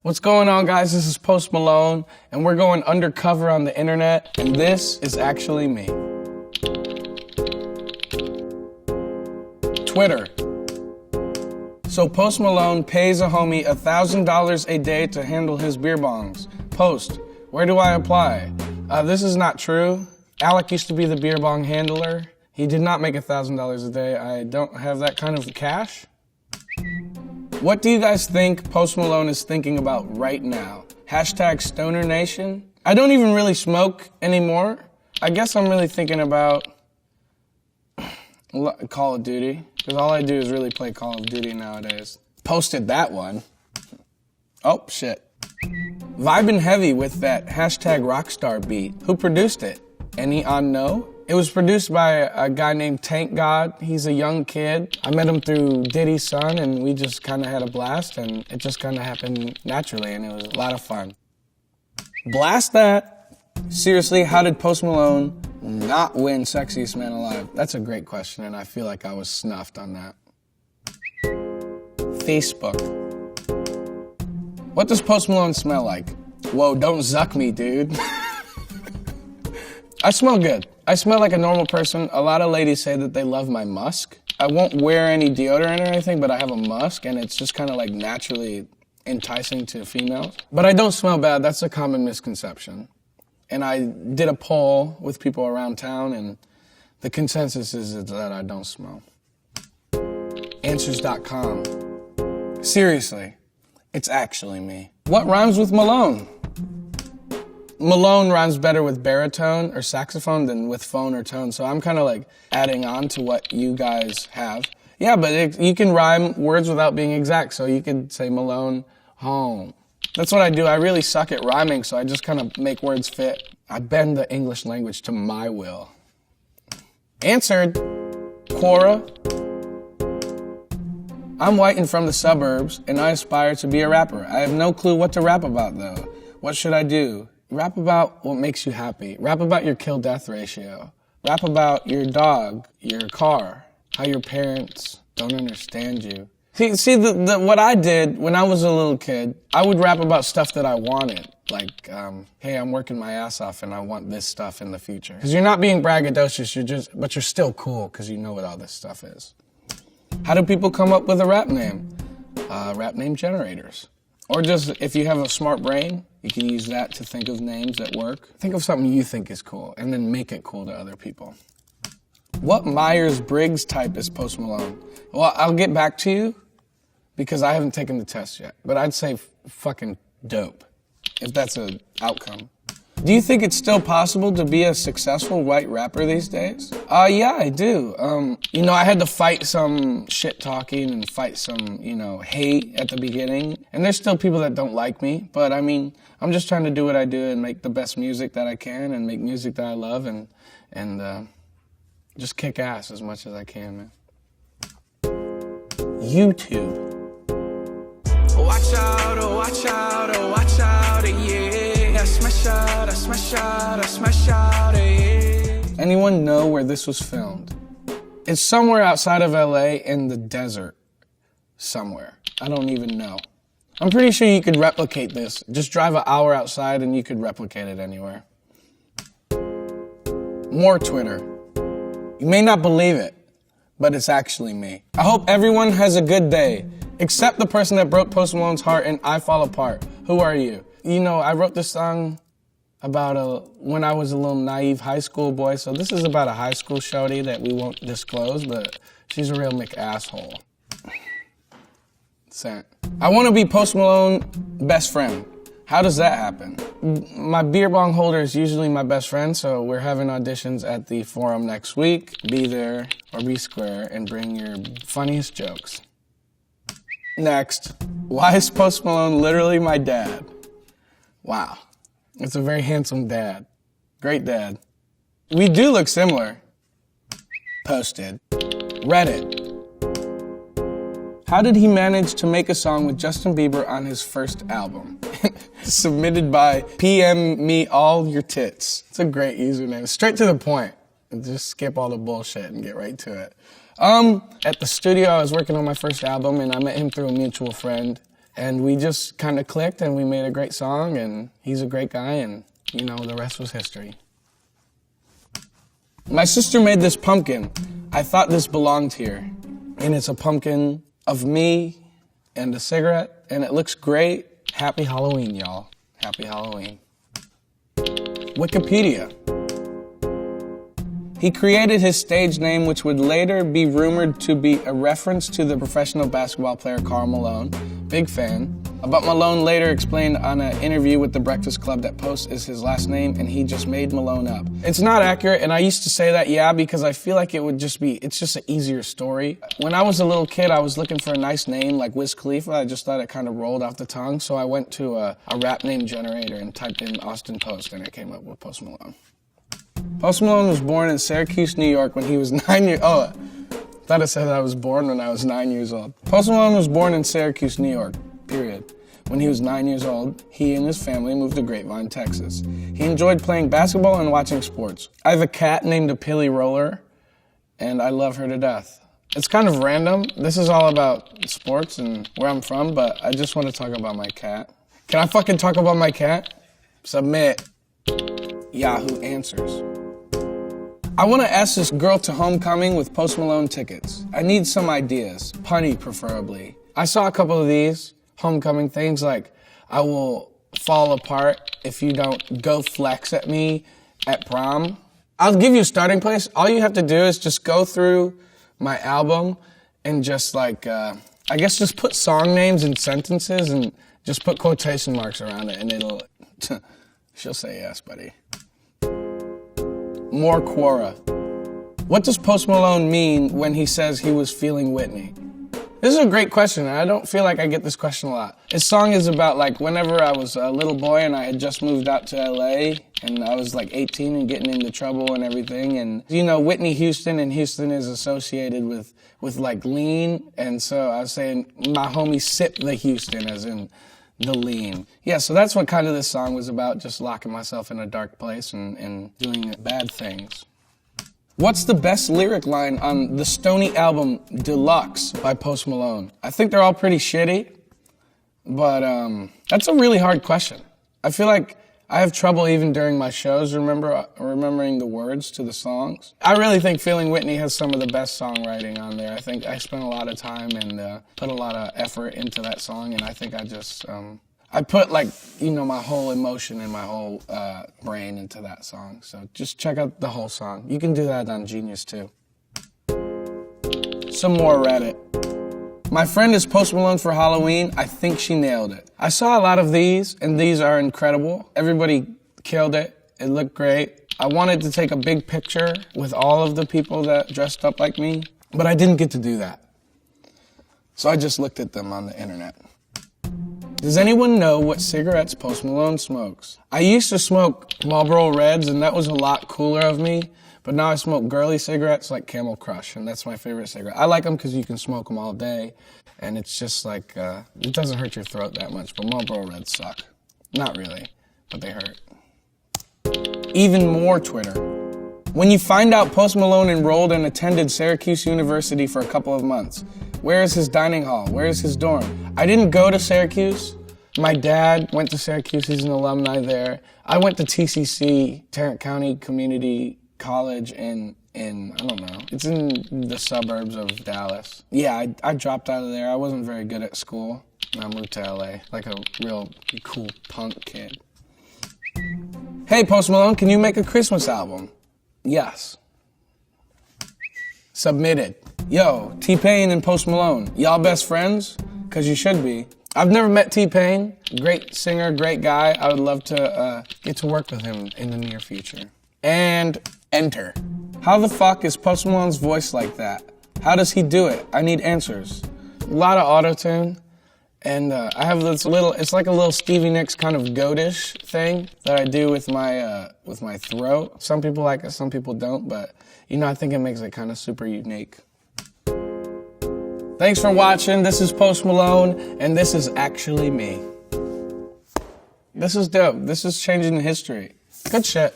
What's going on, guys? This is Post Malone, and we're going undercover on the internet, and this is actually me. Twitter. So Post Malone pays a homie $1,000 a day to handle his beer bongs. Post, where do I apply? This is not true. Alec used to be the beer bong handler. He did not make $1,000 a day. I don't have that kind of cash. What do you guys think Post Malone is thinking about right now? Hashtag Stoner Nation? I don't even really smoke anymore. I guess I'm really thinking about Call of Duty, because all I do is really play Call of Duty nowadays. Posted that one. Oh, shit. Vibin' heavy with that hashtag Rockstar Beat. Who produced it? Any on know? It was produced by a guy named Tank God. He's a young kid. I met him through Diddy's son, and we just kind of had a blast, and it just kind of happened naturally, and it was a lot of fun. Blast that. Seriously, how did Post Malone not win Sexiest Man Alive? That's a great question, and I feel like I was snuffed on that. Facebook. What does Post Malone smell like? Whoa, don't zuck me, dude. I smell good. I smell like a normal person. A lot of ladies say that they love my musk. I won't wear any deodorant or anything, but I have a musk, and it's just kind of like naturally enticing to females. But I don't smell bad. That's a common misconception. And I did a poll with people around town, and the consensus is that I don't smell. Answers.com. Seriously, it's actually me. What rhymes with Malone? Malone rhymes better with baritone or saxophone than with phone or tone, so I'm kind of like adding on to what you guys have. Yeah, but you can rhyme words without being exact, so you could say Malone home. That's what I do. I really suck at rhyming, so I just kind of make words fit. I bend the English language to my will. Answered. Quora. I'm white and from the suburbs, and I aspire to be a rapper. I have no clue what to rap about, though. What should I do? Rap about what makes you happy. Rap about your kill-death ratio. Rap about your dog, your car, how your parents don't understand you. See, what I did when I was a little kid, I would rap about stuff that I wanted. Like, hey, I'm working my ass off and I want this stuff in the future. Because you're not being braggadocious, but you're still cool because you know what all this stuff is. How do people come up with a rap name? Rap name generators. Or just, if you have a smart brain, you can use that to think of names that work. Think of something you think is cool, and then make it cool to other people. What Myers-Briggs type is Post Malone? Well, I'll get back to you, because I haven't taken the test yet. But I'd say fucking dope, if that's an outcome. Do you think it's still possible to be a successful white rapper these days? Yeah, I do. I had to fight some shit talking and fight some, hate at the beginning. And there's still people that don't like me. But I'm just trying to do what I do and make the best music that I can and make music that I love and just kick ass as much as I can, man. YouTube. Watch out, oh, watch out, oh, watch out, yeah. I smash out, yeah. Anyone know where this was filmed? It's somewhere outside of LA in the desert. Somewhere. I don't even know. I'm pretty sure you could replicate this. Just drive an hour outside and you could replicate it anywhere. More Twitter. You may not believe it, but it's actually me. I hope everyone has a good day, except the person that broke Post Malone's heart and I Fall Apart. Who are you? I wrote this song about when I was a little naive high school boy, so this is about a high school shorty that we won't disclose, but she's a real McAsshole. Sent. I want to be Post Malone best friend. How does that happen? My beer bong holder is usually my best friend, so we're having auditions at the Forum next week. Be there or be square and bring your funniest jokes. Next, why is Post Malone literally my dad? Wow, it's a very handsome dad. Great dad. We do look similar. Posted. Reddit. How did he manage to make a song with Justin Bieber on his first album? Submitted by PM Me All Your Tits. It's a great username. Straight to the point. Just skip all the bullshit and get right to it. At the studio, I was working on my first album, and I met him through a mutual friend. And we just kind of clicked and we made a great song, and he's a great guy, and you know, the rest was history. My sister made this pumpkin. I thought this belonged here. And it's a pumpkin of me and a cigarette, and it looks great. Happy Halloween, y'all. Happy Halloween. Wikipedia. He created his stage name, which would later be rumored to be a reference to the professional basketball player Karl Malone. Big fan. But Malone later explained on an interview with The Breakfast Club that Post is his last name and he just made Malone up. It's not accurate, and I used to say that, yeah, because I feel like it's just an easier story. When I was a little kid, I was looking for a nice name like Wiz Khalifa. I just thought it kind of rolled off the tongue, so I went to a rap name generator and typed in Austin Post, and it came up with Post Malone. Post Malone was born in Syracuse, New York when he was 9 years old. I thought it said I was born when I was 9 years old. Post Malone was born in Syracuse, New York, period. When he was 9 years old, he and his family moved to Grapevine, Texas. He enjoyed playing basketball and watching sports. I have a cat named a Pilly Roller, and I love her to death. It's kind of random. This is all about sports and where I'm from, but I just want to talk about my cat. Can I fucking talk about my cat? Submit. Yahoo Answers. I want to ask this girl to homecoming with Post Malone tickets. I need some ideas, punny preferably. I saw a couple of these homecoming things like, I will fall apart if you don't go flex at me at prom. I'll give you a starting place. All you have to do is just go through my album and just like, I guess just put song names in sentences and just put quotation marks around it and it'll, she'll say yes, buddy. More Quora. What does Post Malone mean when he says he was feeling Whitney? This is a great question, and I don't feel like I get this question a lot. His song is about, like, whenever I was a little boy and I had just moved out to LA, and I was, like, 18 and getting into trouble and everything, and, you know, Whitney Houston, and Houston is associated with like, lean, and so I was saying, my homie sip the Houston, as in the lean. Yeah, so that's what kind of this song was about, just locking myself in a dark place and doing bad things. What's the best lyric line on the Stoney album Deluxe by Post Malone? I think they're all pretty shitty, but that's a really hard question. I feel like I have trouble even during my shows remembering the words to the songs. I really think Feeling Whitney has some of the best songwriting on there. I think I spent a lot of time and put a lot of effort into that song, and I think I just... I put, like, you know, my whole emotion and my whole brain into that song. So just check out the whole song. You can do that on Genius, too. Some more Reddit. My friend is Post Malone for Halloween. I think she nailed it. I saw a lot of these, and these are incredible. Everybody killed it. It looked great. I wanted to take a big picture with all of the people that dressed up like me, but I didn't get to do that. So I just looked at them on the internet. Does anyone know what cigarettes Post Malone smokes? I used to smoke Marlboro Reds, and that was a lot cooler of me, but now I smoke girly cigarettes like Camel Crush, and that's my favorite cigarette. I like them because you can smoke them all day, and it's just like, it doesn't hurt your throat that much, but Marlboro Reds suck. Not really, but they hurt. Even more Twitter. When you find out Post Malone enrolled and attended Syracuse University for a couple of months, where is his dining hall? Where is his dorm? I didn't go to Syracuse. My dad went to Syracuse. He's an alumni there. I went to TCC, Tarrant County Community College in I don't know. It's in the suburbs of Dallas. Yeah, I dropped out of there. I wasn't very good at school. And I moved to LA like a real cool punk kid. Hey, Post Malone, can you make a Christmas album? Yes. Submitted. Yo, TPain and Post Malone, y'all best friends? Cause you should be. I've never met TPain. Great singer, great guy. I would love to get to work with him in the near future. And enter. How the fuck is Post Malone's voice like that? How does he do it? I need answers. A lot of auto-tune. And I have this little, it's like a little Stevie Nicks kind of goatish thing that I do with my throat. Some people like it, some people don't, but you know, I think it makes it kind of super unique. Thanks for watching. This is Post Malone, and this is actually me. This is dope. This is changing history. Good shit.